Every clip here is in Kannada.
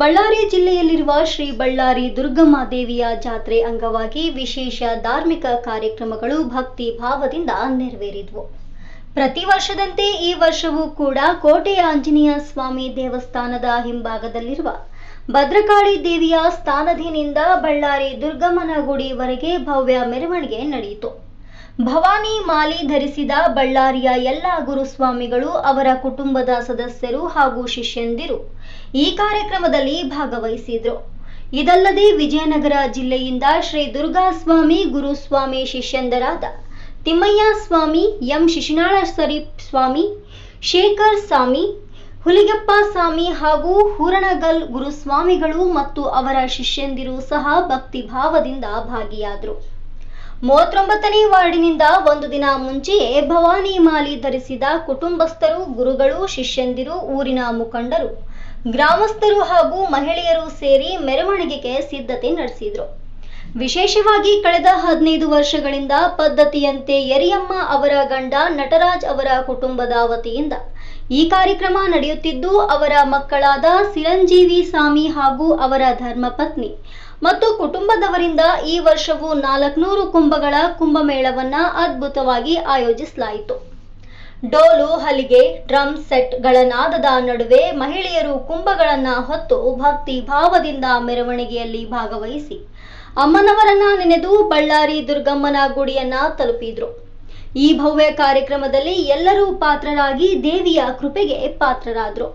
ಬಳ್ಳಾರಿ ಜಿಲ್ಲೆಯಲ್ಲಿರುವ ಶ್ರೀ ಬಳ್ಳಾರಿ ದುರ್ಗಮ್ಮ ದೇವಿಯ ಜಾತ್ರೆ ಅಂಗವಾಗಿ ವಿಶೇಷ ಧಾರ್ಮಿಕ ಕಾರ್ಯಕ್ರಮಗಳು ಭಕ್ತಿ ಭಾವದಿಂದ ನೆರವೇರಿದವು. ಪ್ರತಿ ವರ್ಷದಂತೆ ಈ ವರ್ಷವೂ ಕೂಡ ಕೋಟೆಯ ಆಂಜನೇಯ ಸ್ವಾಮಿ ದೇವಸ್ಥಾನದ ಹಿಂಭಾಗದಲ್ಲಿರುವ ಭದ್ರಕಾಳಿ ದೇವಿಯ ಸ್ಥಾನದಿಂದ ಬಳ್ಳಾರಿ ದುರ್ಗಮ್ಮನ ಗುಡಿವರೆಗೆ ಭವ್ಯ ಮೆರವಣಿಗೆ ನಡೆಯಿತು. ಭವಾನಿ ಮಾಲಿ ಧರಿಸಿದ ಬಳ್ಳಾರಿಯ ಎಲ್ಲ ಗುರುಸ್ವಾಮಿಗಳು, ಅವರ ಕುಟುಂಬದ ಸದಸ್ಯರು ಹಾಗೂ ಶಿಷ್ಯಂದಿರು ಈ ಕಾರ್ಯಕ್ರಮದಲ್ಲಿ ಭಾಗವಹಿಸಿದ್ರು. ಇದಲ್ಲದೆ ವಿಜಯನಗರ ಜಿಲ್ಲೆಯಿಂದ ಶ್ರೀ ದುರ್ಗಾಸ್ವಾಮಿ ಗುರುಸ್ವಾಮಿ ಶಿಷ್ಯಂದರಾದ ತಿಮ್ಮಯ್ಯ ಸ್ವಾಮಿ, ಎಂ ಶಿಶುನಾಳ ಸರೀಫ್ ಸ್ವಾಮಿ, ಶೇಖರ್ ಸ್ವಾಮಿ, ಹುಲಿಗೆಪ್ಪ ಸ್ವಾಮಿ ಹಾಗೂ ಹೂರಣಗಲ್ ಗುರುಸ್ವಾಮಿಗಳು ಮತ್ತು ಅವರ ಶಿಷ್ಯಂದಿರು ಸಹ ಭಕ್ತಿ ಭಾವದಿಂದ ಭಾಗಿಯಾದರು. 39ನೇ ವಾರ್ಡಿನಿಂದ ಒಂದು ದಿನ ಮುಂಚೆಯೇ ಭವಾನಿ ಮಾಲಿ ಧರಿಸಿದ ಕುಟುಂಬಸ್ಥರು, ಗುರುಗಳು, ಶಿಷ್ಯಂದಿರು, ಊರಿನ ಮುಖಂಡರು, ಗ್ರಾಮಸ್ಥರು ಹಾಗೂ ಮಹಿಳೆಯರು ಸೇರಿ ಮೆರವಣಿಗೆಗೆ ಸಿದ್ಧತೆ ನಡೆಸಿದರು. ವಿಶೇಷವಾಗಿ ಕಳೆದ 15 ವರ್ಷಗಳಿಂದ ಪದ್ಧತಿಯಂತೆ ಯರಿಯಮ್ಮ ಅವರ ಗಂಡ ನಟರಾಜ್ ಅವರ ಕುಟುಂಬದ ವತಿಯಿಂದ ಈ ಕಾರ್ಯಕ್ರಮ ನಡೆಯುತ್ತಿದ್ದು, ಅವರ ಮಕ್ಕಳಾದ ಚಿರಂಜೀವಿ ಸ್ವಾಮಿ ಹಾಗೂ ಅವರ ಧರ್ಮಪತ್ನಿ ಮತ್ತು ಕುಟುಂಬದವರಿಂದ ಈ ವರ್ಷವೂ 400 ಕುಂಭಗಳ ಕುಂಭಮೇಳವನ್ನ ಅದ್ಭುತವಾಗಿ ಆಯೋಜಿಸಲಾಯಿತು. ಡೋಲು, ಹಲಿಗೆ, ಡ್ರಮ್ ಸೆಟ್ಗಳ ನಾದದ ನಡುವೆ ಮಹಿಳೆಯರು ಕುಂಭಗಳನ್ನ ಹೊತ್ತು ಭಕ್ತಿ ಭಾವದಿಂದ ಮೆರವಣಿಗೆಯಲ್ಲಿ ಭಾಗವಹಿಸಿ ಅಮ್ಮನವರನ್ನ ನೆನೆದು ಬಳ್ಳಾರಿ ದುರ್ಗಮ್ಮನ ಗುಡಿಯನ್ನ ತಲುಪಿದ್ರು. ಈ ಭವ್ಯ ಕಾರ್ಯಕ್ರಮದಲ್ಲಿ ಎಲ್ಲರೂ ಪಾತ್ರರಾಗಿ ದೇವಿಯ ಕೃಪೆಗೆ ಪಾತ್ರರಾದರು.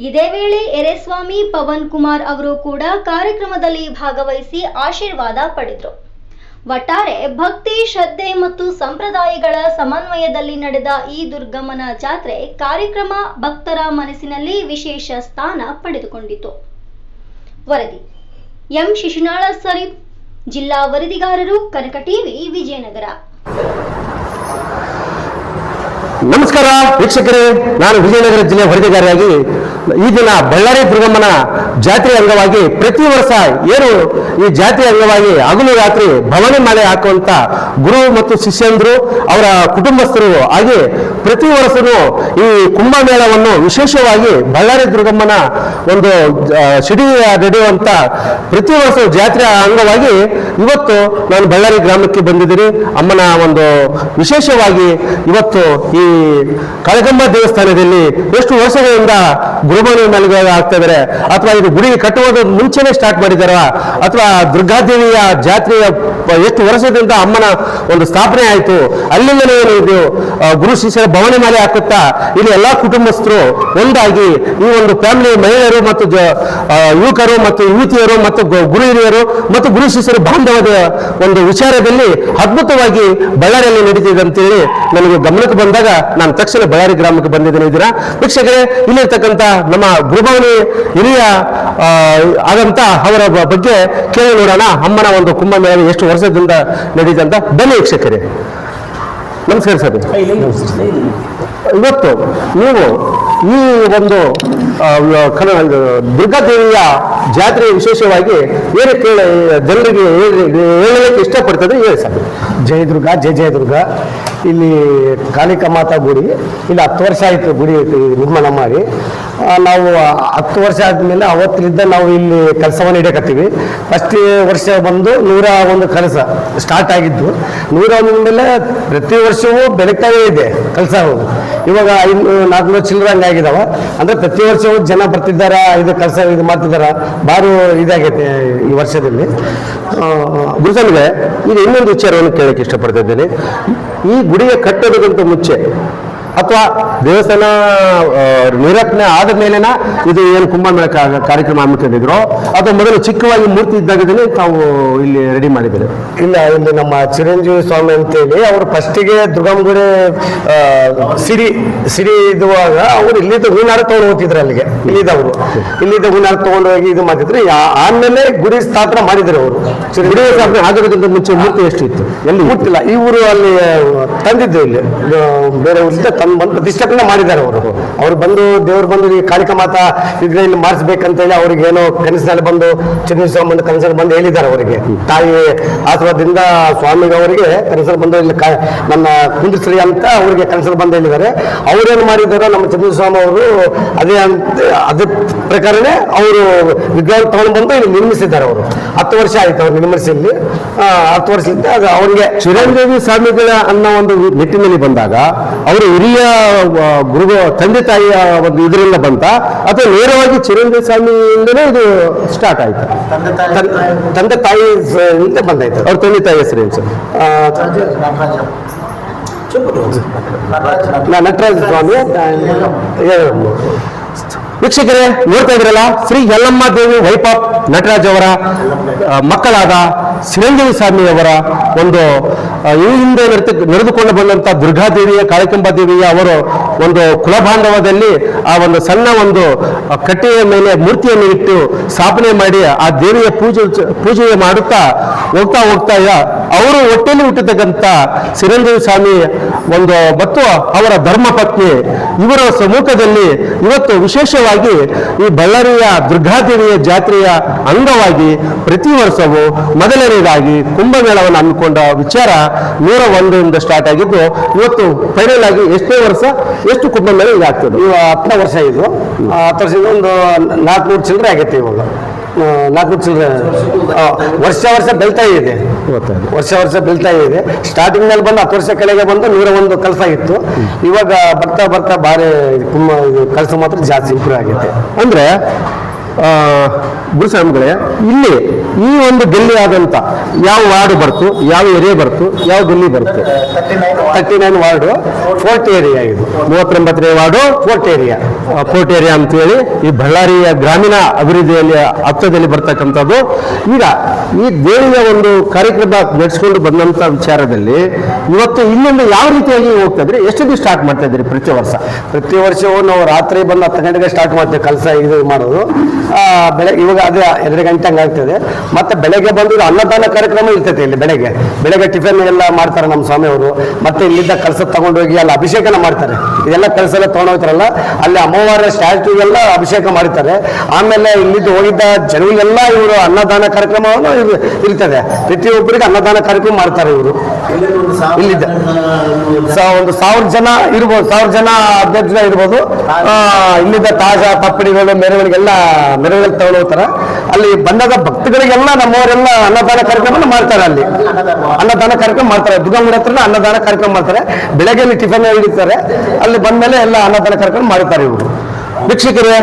ಇದೇ ವೇಳೆ ಎರೆಸ್ವಾಮಿ ಪವನ್ ಕುಮಾರ್ ಅವರು ಕೂಡ ಕಾರ್ಯಕ್ರಮದಲ್ಲಿ ಭಾಗವಹಿಸಿ ಆಶೀರ್ವಾದ ಪಡೆದರು. ಒಟ್ಟಾರೆ ಭಕ್ತಿ, ಶ್ರದ್ಧೆ ಮತ್ತು ಸಂಪ್ರದಾಯಗಳ ಸಮನ್ವಯದಲ್ಲಿ ನಡೆದ ಈ ದುರ್ಗಮ್ಮನ ಜಾತ್ರೆ ಕಾರ್ಯಕ್ರಮ ಭಕ್ತರ ಮನಸ್ಸಿನಲ್ಲಿ ವಿಶೇಷ ಸ್ಥಾನ ಪಡೆದುಕೊಂಡಿತು. ವರದಿ ಎಂ ಶಿಶುನಾಳ ಸರೀಫ್, ಜಿಲ್ಲಾ ವರದಿಗಾರರು, ಕನಕ ಟಿವಿ, ವಿಜಯನಗರ. ನಮಸ್ಕಾರ ವೀಕ್ಷಕರೇ, ನಾನು ವಿಜಯನಗರ ಜಿಲ್ಲೆ ವರದಿಗಾರಿಯಾಗಿ ಈ ದಿನ ಬಳ್ಳಾರಿ ದುರ್ಗಮ್ಮನ ಜಾತ್ರೆ ಅಂಗವಾಗಿ ಪ್ರತಿ ವರ್ಷ ಏನು ಈ ಜಾತ್ರೆ ಅಂಗವಾಗಿ ಹಗಲು ರಾತ್ರಿ ಭವಾನಿ ಮಾಲೆ ಹಾಕುವಂತ ಗುರು ಮತ್ತು ಶಿಷ್ಯಂದರು, ಅವರ ಕುಟುಂಬಸ್ಥರು, ಹಾಗೆ ಪ್ರತಿ ವರ್ಷವೂ ಈ ಕುಂಭಮೇಳವನ್ನು ವಿಶೇಷವಾಗಿ ಬಳ್ಳಾರಿ ದುರ್ಗಮ್ಮನ ಒಂದು ಸಿಡಿ ನಡೆಯುವಂತ ಪ್ರತಿ ವರ್ಷ ಜಾತ್ರೆ ಅಂಗವಾಗಿ ಇವತ್ತು ನಾನು ಬಳ್ಳಾರಿ ಗ್ರಾಮಕ್ಕೆ ಬಂದಿದ್ದೀನಿ. ಅಮ್ಮನ ಒಂದು ವಿಶೇಷವಾಗಿ ಇವತ್ತು ಈ ಕಾಳಗಮ್ಮ ದೇವಸ್ಥಾನದಲ್ಲಿ ಎಷ್ಟು ವರ್ಷಗಳಿಂದ ಗುರುಬಾನಿ ಮಾಲಿಗೆ ಆಗ್ತಾ ಇದ್ದಾರೆ, ಅಥವಾ ಇದು ಗುಡಿ ಕಟ್ಟುವುದು ಮುಂಚೆನೆ ಸ್ಟಾರ್ಟ್ ಮಾಡಿದಾರ, ಅಥವಾ ದುರ್ಗಾದೇವಿಯ ಜಾತ್ರೆಯ ಎಷ್ಟು ವರ್ಷದಿಂದ ಅಮ್ಮನ ಒಂದು ಸ್ಥಾಪನೆ ಆಯಿತು, ಅಲ್ಲಿಂದಲೇ ಇದು ಗುರು ಶಿಷ್ಯರ ಭವಾನಿ ಮಾಲೆ ಹಾಕುತ್ತಾ ಇಲ್ಲಿ ಎಲ್ಲಾ ಕುಟುಂಬಸ್ಥರು ಒಂದಾಗಿ ಈ ಒಂದು ಫ್ಯಾಮಿಲಿ ಮಹಿಳೆಯರು ಮತ್ತು ಯುವಕರು ಮತ್ತು ಯುವತಿಯರು ಮತ್ತು ಗುರು ಹಿರಿಯರು ಮತ್ತು ಗುರು ಶಿಷ್ಯರ ಬಾಂಧವ್ಯದ ಒಂದು ವಿಚಾರದಲ್ಲಿ ಅದ್ಭುತವಾಗಿ ಬಳ್ಳಾರಿಯಲ್ಲಿ ನಡೀತಿದೆ ಅಂತೇಳಿ ನನಗೆ ಗಮನಕ್ಕೆ ಬಂದಾಗ ನಾನು ತಕ್ಷಣ ಬಳ್ಳಾರಿ ಗ್ರಾಮಕ್ಕೆ ಬಂದಿದ್ದೇನೆ. ಇದರ ವೀಕ್ಷಕರೇ, ಇಲ್ಲಿರ್ತಕ್ಕಂಥ ನಮ್ಮ ಗುರುಭವಾನಿ ಹಿರಿಯ ಆದಂತ ಅವರ ಬಗ್ಗೆ ಕೇಳಿ ನೋಡೋಣ. ಅಮ್ಮನ ಒಂದು ಕುಂಭಮೇಳ ಎಷ್ಟು ವರ್ಷದಿಂದ ನಡೀತಂತ ಅಂತ. ಬನ್ನಿ ವೀಕ್ಷಕರೇ. ನಮಸ್ಕಾರ ಸರ್. ಇವತ್ತು ನೀವು ಈ ಒಂದು ದುರ್ಗಾದೇವಿಯ ಜಾತ್ರೆ ವಿಶೇಷವಾಗಿ ಏನು ಜನರಿಗೆ ಹೇಳಲಿಕ್ಕೆ ಇಷ್ಟಪಡ್ತದೆ ಹೇಳಿ ಸರ್. ಜಯ ದುರ್ಗಾ, ಜಯ ಜಯ ದುರ್ಗಾ. ಇಲ್ಲಿ ಕಾಳಿಕಾ ಮಾತಾ ಗುಡಿ ಇಲ್ಲಿ 10 ವರ್ಷ ಆಯಿತು ಗುಡಿ ನಿರ್ಮಾಣ ಮಾಡಿ. ನಾವು 10 ವರ್ಷ ಆದಮೇಲೆ ಅವತ್ತಿನಿಂದ ನಾವು ಇಲ್ಲಿ ಕೆಲಸವನ್ನು ಹಿಡಿಯಕತ್ತೀವಿ. ಫಸ್ಟ್ ವರ್ಷ ಬಂದು 101 ಕೆಲಸ ಸ್ಟಾರ್ಟ್ ಆಗಿದ್ದು. 101 ಮೇಲೆ ಪ್ರತಿ ವರ್ಷವೂ ಬೆಳಗ್ತಾನೇ ಇದೆ ಕೆಲಸ. ಇವಾಗ 400 ಚಿಲ್ಲರೆ ಹಂಗಾಗಿದ್ದಾವ. ಅಂದ್ರೆ ಪ್ರತಿ ವರ್ಷವೂ ಜನ ಬರ್ತಿದ್ದಾರ, ಇದು ಕೆಲಸ ಇದು ಮಾಡ್ತಿದ್ದಾರ. ಭಾರಿ ಇದಾಗೈತೆ ಈ ವರ್ಷದಲ್ಲಿ. ಗುರುಸನ್ಗೆ ಈಗ ಇನ್ನೊಂದು ವಿಚಾರವನ್ನು ಕೇಳಕ್ಕೆ ಇಷ್ಟಪಡ್ತಾ ಇದ್ದೇನೆ. ಈ ಗುಡಿಯ ಕಟ್ಟೋದಕ್ಕಿಂತ ಮುಂಚೆ ಅಥವಾ ದೇವಸ್ಥಾನ ನಿರೂಪಣೆ ಆದ ಮೇಲೆನ ಇದು ಏನು ಕುಂಭಮೇಳ ಕಾರ್ಯಕ್ರಮ ಹಮ್ಮಿಕೊಂಡಿದ್ರು, ಅಥವಾ ಮೊದಲು ಚಿಕ್ಕವಾಗಿ ಮೂರ್ತಿ ಇದ್ದಾಗಲೇ ತಾವು ಇಲ್ಲಿ ರೆಡಿ ಮಾಡಿದ್ದಾರೆ? ಇಲ್ಲ, ಇಲ್ಲಿ ನಮ್ಮ ಚಿರಂಜೀವಿ ಸ್ವಾಮಿ ಅಂತೇಳಿ ಅವರು ಫಸ್ಟಿಗೆ ದುರ್ಗಮ್ಮ ಗುಡಿ ಸಿಡಿ ಇದುವಾಗ ಅವ್ರು ಇಲ್ಲಿದ್ದ ಹೂನಾರ ತಗೊಂಡು ಹೋಗ್ತಿದ್ರು. ಅಲ್ಲಿಗೆ ಇಲ್ಲಿದ್ದವರು ಇಲ್ಲಿದ್ದ ಹೂನಾರ ತಗೊಂಡು ಹೋಗಿ ಇದು ಮಾಡಿದ್ರು. ಆಮೇಲೆ ಗುಡಿ ಸ್ಥಾಪನೆ ಮಾಡಿದ್ರು ಅವರು. ಗುಡಿ ಸ್ಥಾಪನೆ ಆಗೋದಕ್ಕಿಂತ ಮುಂಚೆ ಮೂರ್ತಿ ಎಷ್ಟು ಇತ್ತು? ಎಲ್ಲಿ ಮುಟ್ಟಿಲ್ಲ. ಈ ಊರು ಅಲ್ಲಿ ತಂದಿದ್ದು, ಇಲ್ಲಿ ಬೇರೆ ಊರಿಂದ ಬಂದು ಪ್ರತಿಷ್ಠಾಪನೆ ಮಾಡಿದ್ದಾರೆ ಅವರು ಬಂದು ದೇವರು ಬಂದು ಈ ಕಾಳಿಕಾ ಮಾತಾ ವಿಗ್ರಹ ಇಲ್ಲಿ ಮಾಡಿಸ್ಬೇಕಂತ ಹೇಳಿ ಅವ್ರಿಗೆ ಏನೋ ಕನಸಿನಲ್ಲಿ ಬಂದು ಚಂದ್ರಸ್ವಾಮಿ ಬಂದು ಕನಸಲ್ಲಿ ಬಂದು ಹೇಳಿದ್ದಾರೆ ಅವರಿಗೆ ತಾಯಿ ಆಶೀರ್ವಾದದಿಂದ ಸ್ವಾಮಿಗೆ ಅವರಿಗೆ ಕನಸಲ್ಲಿ ಬಂದು ಇಲ್ಲಿ ನನ್ನ ಕುಂದ್ರಿಸಲಿ ಅಂತ ಅವರಿಗೆ ಕನಸಲ್ಲಿ ಬಂದು ಹೇಳಿದ್ದಾರೆ. ಅವ್ರೇನು ಮಾಡಿದ್ದಾರೆ ನಮ್ಮ ಚಂದ್ರಸ್ವಾಮಿ ಅವರು ಅದೇ ಪ್ರಕಾರನೇ ಅವರು ವಿಗ್ರಹ ತಗೊಂಡು ಬಂದು ಇಲ್ಲಿ ನಿರ್ಮಿಸಿದ್ದಾರೆ. ಅವರು 10 ವರ್ಷ ಆಯ್ತು ಅವ್ರು ನಿರ್ಮಿಸಿ ಇಲ್ಲಿ 10 ವರ್ಷದಿಂದ ಅದು ಅವರಿಗೆ ಚಿರಂಜೀವಿ ಸ್ವಾಮಿಗಳ ಅನ್ನೋ ಒಂದು ನಿಟ್ಟಿನಲ್ಲಿ ಬಂದಾಗ ಅವರು ಹಿರಿಯ ಗುರು ತಂದೆ ತಾಯಿಯ ಒಂದು ಇದರಿಂದ ಬಂತ ಅಥವಾ ನೇರವಾಗಿ ಚಿರಂಜೀವಿ ಸ್ವಾಮಿಯಿಂದಲೇ ಇದು ಸ್ಟಾರ್ಟ್ ಆಯ್ತು? ತಂದೆ ತಾಯಿ ಬಂದಾಯ್ತು. ಅವ್ರ ತಂದೆ ತಾಯಿ ಹೆಸರು ಏನು ಸರ್? ನಟರಾಜ ಸ್ವಾಮಿ. ವೀಕ್ಷಕರೇ, ನೋಡ್ತಾ ಇದ್ರಲ್ಲ, ಶ್ರೀ ಯಲ್ಲಮ್ಮ ದೇವಿ ವೈಫ್ ಆಫ್ ನಟರಾಜ್ ಅವರ ಮಕ್ಕಳಾದ ಚಿರಂಜೀವಿ ಸ್ವಾಮಿಯವರ ಒಂದು ಈ ಹಿಂದೆ ನಡೆದುಕೊಂಡು ಬಂದಂತ ದುರ್ಗಾದೇವಿಯ ಕಾಳಿಕಾಂಬಾ ದೇವಿಯ ಅವರು ಒಂದು ಕುಲಬಾಂಧವದಲ್ಲಿ ಆ ಒಂದು ಸಣ್ಣ ಒಂದು ಕಟ್ಟೆಯ ಮೇಲೆ ಮೂರ್ತಿಯನ್ನು ಇಟ್ಟು ಸ್ಥಾಪನೆ ಮಾಡಿ ಆ ದೇವಿಯ ಪೂಜೆ ಮಾಡುತ್ತಾ ಹೋಗ್ತಾ ಅವರು ಹೊಟ್ಟೆಯಲ್ಲಿ ಹುಟ್ಟಿರ್ತಕ್ಕಂಥ ಚಿರಂಜೀವಿ ಸ್ವಾಮಿ ಒಂದು ಮತ್ತು ಅವರ ಧರ್ಮ ಪತ್ನಿ ಇವರ ಸಮ್ಮುಖದಲ್ಲಿ ಇವತ್ತು ವಿಶೇಷವಾಗಿ ಈ ಬಳ್ಳಾರಿಯ ದುರ್ಗಾದೇವಿಯ ಜಾತ್ರೆಯ ಅಂಗವಾಗಿ ಪ್ರತಿ ವರ್ಷವೂ ಮೊದಲನೇದಾಗಿ ಕುಂಭಮೇಳವನ್ನು ಹಮ್ಮಿಕೊಂಡ ವಿಚಾರ 101 ಸ್ಟಾರ್ಟ್ ಆಗಿದ್ದು ಇವತ್ತು ಫೈನಲ್ ಆಗಿ ಎಷ್ಟನೇ ವರ್ಷ ಎಷ್ಟು ಕುಂಭಮೇಳ ಇದಾಗ್ತದೆ? ಇವಾಗ 10ನೇ ವರ್ಷ ಇದು. 10 ವರ್ಷದಿಂದ ಒಂದು 400 ಚಿಲ್ಲರೆ ಆಗೈತೆ. ಇವಾಗ 400 ಚಿಲ್ಲರೆ ವರ್ಷ ಬೆಳ್ತಾ ಇದೆ. ವರ್ಷ ಬೆಳ್ತಾ ಇದೆ. ಸ್ಟಾರ್ಟಿಂಗ್ ನಲ್ಲಿ ಬಂದು 10 ವರ್ಷ ಕೆಳಗೆ ಬಂದು 101 ಕಲಸ ಇತ್ತು. ಇವಾಗ ಬರ್ತಾ ಭಾರಿ ಕಲಸ ಮಾತ್ರ ಜಾಸ್ತಿ ಇಂಪ್ರೂವ್ ಆಗೈತೆ. ಅಂದ್ರೆ ಗುರುಸ್ವಾಮಿಗಳೇ, ಇಲ್ಲಿ ಈ ಒಂದು ಗಲ್ಲಿ ಆದಂತ ಯಾವ ವಾರ್ಡ್ ಬರ್ತು, ಯಾವ ಏರಿಯಾ ಬರ್ತು, ಯಾವ ಗಲ್ಲಿ ಬರ್ತು? 39 ವಾರ್ಡು, ಫೋರ್ಟ್ ಏರಿಯಾ. ಇದು 39ನೇ ವಾರ್ಡು, ಫೋರ್ಟ್ ಏರಿಯಾ ಅಂತೇಳಿ ಈ ಬಳ್ಳಾರಿಯ ಗ್ರಾಮೀಣ ಅಭಿವೃದ್ಧಿಯಲ್ಲಿ ಹತ್ತದಲ್ಲಿ ಬರ್ತಕ್ಕಂಥದ್ದು. ಈಗ ಈ ದೇವಿಯ ಒಂದು ಕಾರ್ಯಕ್ರಮ ನಡೆಸಿಕೊಂಡು ಬಂದಂತ ವಿಚಾರದಲ್ಲಿ ಇವತ್ತು ಇಲ್ಲಿಂದ ಯಾವ ರೀತಿಯಾಗಿ ಹೋಗ್ತಾ ಇದ್ರಿ? ಎಷ್ಟು ದಿವಸ ಸ್ಟಾರ್ಟ್ ಮಾಡ್ತಾ ಇದ್ರಿ ಪ್ರತಿ ವರ್ಷವೂ ನಾವು ರಾತ್ರಿ ಬಂದು 10 ಗಂಟೆಗೆ ಸ್ಟಾರ್ಟ್ ಮಾಡ್ತೇವೆ ಕಲಸ ಇದು ಮಾಡೋದು. ಇವಾಗ ಅದೇ 2 ಗಂಟೆ ಹಂಗಾಗ್ತದೆ. ಮತ್ತೆ ಬೆಳಗ್ಗೆ ಬಂದು ಅನ್ನದಾನ ಕಾರ್ಯಕ್ರಮ ಇರ್ತೈತೆ. ಇಲ್ಲಿ ಬೆಳಗ್ಗೆ ಟಿಫಿನ್ ಎಲ್ಲ ಮಾಡ್ತಾರೆ ನಮ್ಮ ಸ್ವಾಮಿಯವರು. ಮತ್ತೆ ಇಲ್ಲಿದ್ದ ಕಲಸ ತಗೊಂಡೋಗಿ ಅಲ್ಲಿ ಅಭಿಷೇಕನ ಮಾಡ್ತಾರೆ. ಇದೆಲ್ಲ ಕಲಸ ಎಲ್ಲ ತಗೊಂಡೋಗ್ತಾರಲ್ಲ, ಅಲ್ಲಿ ಅಮ್ಮವಾರ ಸ್ಟ್ಯಾಚ್ಯೂ ಎಲ್ಲ ಅಭಿಷೇಕ ಮಾಡ್ತಾರೆ. ಆಮೇಲೆ ಇಲ್ಲಿದ್ದು ಹೋಗಿದ್ದ ಜನಗಳಿಗೆಲ್ಲ ಇವರು ಅನ್ನದಾನ ಕಾರ್ಯಕ್ರಮವನ್ನು ಇರ್ತದೆ. ಪ್ರತಿಯೊಬ್ಬರಿಗೆ ಅನ್ನದಾನ ಕಾರ್ಯಕ್ರಮ ಮಾಡ್ತಾರೆ ಇವರು. ಇಲ್ಲಿದ್ದ ಒಂದು 1000 ಜನ ಇರ್ಬೋದು, 1000 ಜನ 15 ಜನ ಇರ್ಬೋದು. ಇಲ್ಲಿದ್ದ ತಾಜಾ ತಪ್ಪಡಿಗಳು ಮೆರವಣಿಗೆಲ್ಲ ತಗೊಂಡು ಹೋಗ್ತಾರೆ. ಅಲ್ಲಿ ಬಂದಾಗ ಭಕ್ತಗಳಿಗೆಲ್ಲ ನಮ್ಮವರೆಲ್ಲ ಅನ್ನದಾನ ಕಾರ್ಯಕ್ರಮ ಮಾಡ್ತಾರೆ. ಅಲ್ಲಿ ಅನ್ನದಾನ ಕಾರ್ಯಕ್ರಮ ಮಾಡ್ತಾರೆ. ದುರ್ಗಮ್ಮನ ಹತ್ರ ಅನ್ನದಾನ ಕಾರ್ಯಕ್ರಮ ಮಾಡ್ತಾರೆ. ಬೆಳಗ್ಗೆ ಟಿಫನ್ ಹಿಡಿತಾರೆ. ಅಲ್ಲಿ ಬಂದ್ಮೇಲೆ ಎಲ್ಲ ಅನ್ನದಾನ ಕಾರ್ಯಕ್ರಮ ಮಾಡ್ತಾರೆ ಇವರು. ವೀಕ್ಷಕರೇ,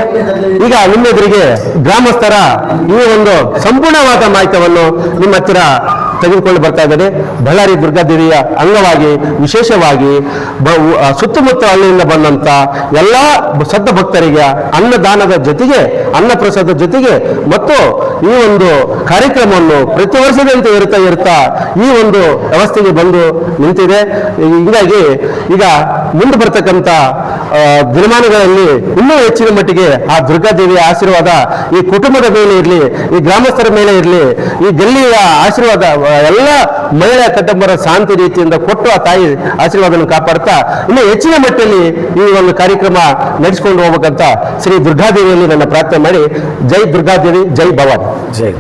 ಈಗ ನಿಮ್ಮೆದುರಿಗೆ ಗ್ರಾಮಸ್ಥರ ಈ ಒಂದು ಸಂಪೂರ್ಣವಾದ ಮಾಹಿತಿಯನ್ನು ನಿಮ್ಮ ಹತ್ತಿರ ತೆಗೆದುಕೊಂಡು ಬರ್ತಾ ಇದ್ದಾರೆ. ಬಳ್ಳಾರಿ ದುರ್ಗಾದೇವಿಯ ಅಂಗವಾಗಿ ವಿಶೇಷವಾಗಿ ಸುತ್ತಮುತ್ತ ಹಳ್ಳಿಯಿಂದ ಬಂದಂತ ಎಲ್ಲ ಸದ್ದ ಭಕ್ತರಿಗೆ ಅನ್ನದಾನದ ಜೊತೆಗೆ ಅನ್ನಪ್ರಸಾದ ಜೊತೆಗೆ ಮತ್ತು ಈ ಒಂದು ಕಾರ್ಯಕ್ರಮವನ್ನು ಪ್ರತಿ ವರ್ಷದಂತೆ ಇರ್ತಾ ಈ ಒಂದು ವ್ಯವಸ್ಥೆಗೆ ಬಂದು ನಿಂತಿದೆ. ಹೀಗಾಗಿ ಈಗ ಮುಂದೆ ಬರ್ತಕ್ಕಂಥ ದಿನಮಾನಗಳಲ್ಲಿ ಇನ್ನೂ ಹೆಚ್ಚಿನ ಮಟ್ಟಿಗೆ ಆ ದುರ್ಗಾದೇವಿಯ ಆಶೀರ್ವಾದ ಈ ಕುಟುಂಬದ ಮೇಲೆ ಇರಲಿ, ಈ ಗ್ರಾಮಸ್ಥರ ಮೇಲೆ ಇರಲಿ, ಈ ಗಲ್ಲಿಯ ಆಶೀರ್ವಾದ ಎಲ್ಲ ಮಹಿಳಾ ಕಟ್ಟಂಬರ ಶಾಂತಿ ರೀತಿಯಿಂದ ಕೊಟ್ಟು ಆ ತಾಯಿ ಆಶೀರ್ವಾದವನ್ನು ಕಾಪಾಡ್ತಾ ಇನ್ನು ಹೆಚ್ಚಿನ ಮಟ್ಟದಲ್ಲಿ ಈ ಒಂದು ಕಾರ್ಯಕ್ರಮ ನಡೆಸಿಕೊಂಡು ಹೋಗ್ಬೇಕಂತ ಶ್ರೀ ದುರ್ಗಾದೇವಿಯಲ್ಲಿ ನನ್ನ ಪ್ರಾರ್ಥನೆ ಮಾಡಿ, ಜೈ ದುರ್ಗಾದೇವಿ, ಜೈ ಭವಾನಿ. ಜೈ.